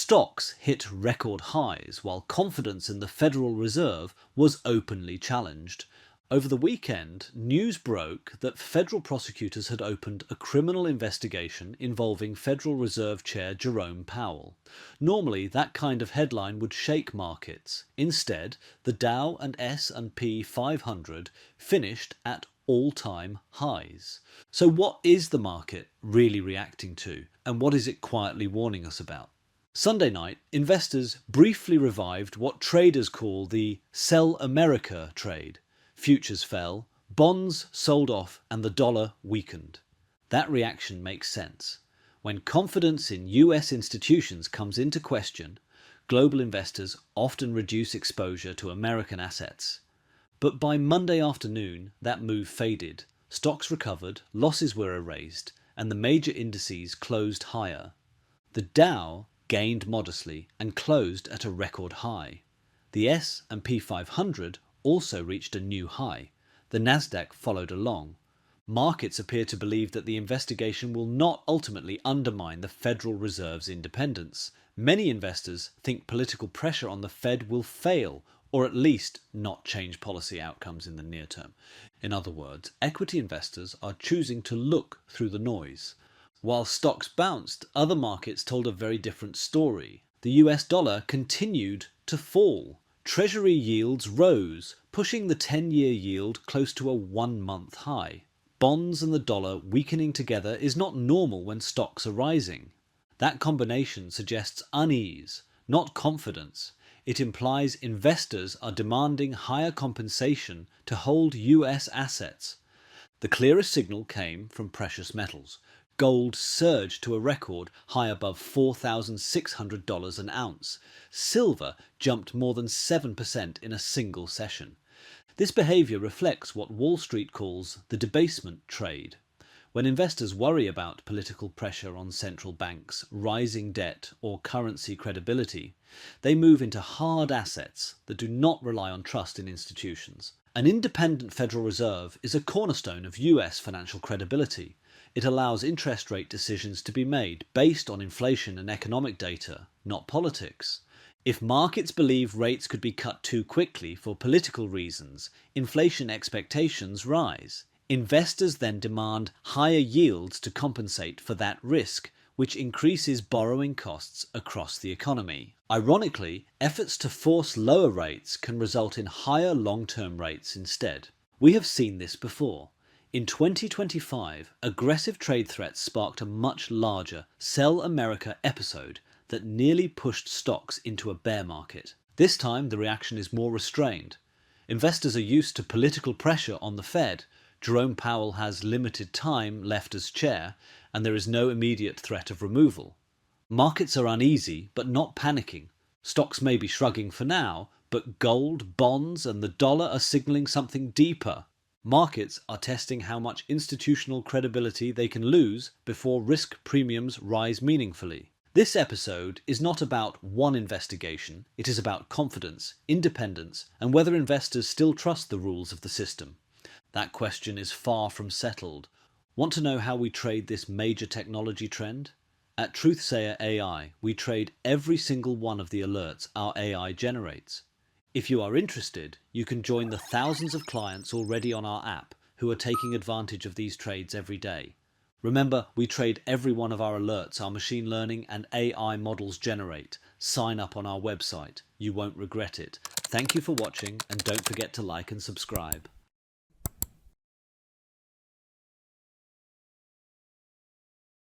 Stocks hit record highs while confidence in the Federal Reserve was openly challenged. Over the weekend, news broke that federal prosecutors had opened a criminal investigation involving Federal Reserve Chair Jerome Powell. Normally, that kind of headline would shake markets. Instead, the Dow and S&P 500 finished at all-time highs. So what is the market really reacting to, and what is it quietly warning us about? Sunday night, investors briefly revived what traders call the Sell America trade. Futures fell, bonds sold off, and the dollar weakened. That reaction makes sense. When confidence in US institutions comes into question, global investors often reduce exposure to American assets. But by Monday afternoon, that move faded. Stocks recovered, losses were erased, and the major indices closed higher. The Dow gained modestly and closed at a record high. The S&P 500 also reached a new high. The Nasdaq followed along. Markets appear to believe that the investigation will not ultimately undermine the Federal Reserve's independence. Many investors think political pressure on the Fed will fail, or at least not change policy outcomes in the near term. In other words, equity investors are choosing to look through the noise. While stocks bounced, other markets told a very different story. The US dollar continued to fall. Treasury yields rose, pushing the 10-year yield close to a 1-month high. Bonds and the dollar weakening together is not normal when stocks are rising. That combination suggests unease, not confidence. It implies investors are demanding higher compensation to hold US assets. The clearest signal came from precious metals. Gold surged to a record high above $4,600 an ounce. Silver jumped more than 7% in a single session. This behaviour reflects what Wall Street calls the debasement trade. When investors worry about political pressure on central banks, rising debt, or currency credibility, they move into hard assets that do not rely on trust in institutions. An independent Federal Reserve is a cornerstone of US financial credibility. It allows interest rate decisions to be made based on inflation and economic data, not politics. If markets believe rates could be cut too quickly for political reasons, inflation expectations rise. Investors then demand higher yields to compensate for that risk, which increases borrowing costs across the economy. Ironically, efforts to force lower rates can result in higher long-term rates instead. We have seen this before. In 2025, aggressive trade threats sparked a much larger Sell America episode that nearly pushed stocks into a bear market. This time, the reaction is more restrained. Investors are used to political pressure on the Fed. Jerome Powell has limited time left as chair, and there is no immediate threat of removal. Markets are uneasy, but not panicking. Stocks may be shrugging for now, but gold, bonds, and the dollar are signaling something deeper. Markets are testing how much institutional credibility they can lose before risk premiums rise meaningfully. This episode is not about one investigation, it is about confidence, independence, and whether investors still trust the rules of the system. That question is far from settled. Want to know how we trade this major technology trend? At Truthsayer AI, we trade every single one of the alerts our AI generates. If you are interested, you can join the thousands of clients already on our app who are taking advantage of these trades every day. Remember, we trade every one of our alerts our machine learning and AI models generate. Sign up on our website. You won't regret it. Thank you for watching, and don't forget to like and subscribe.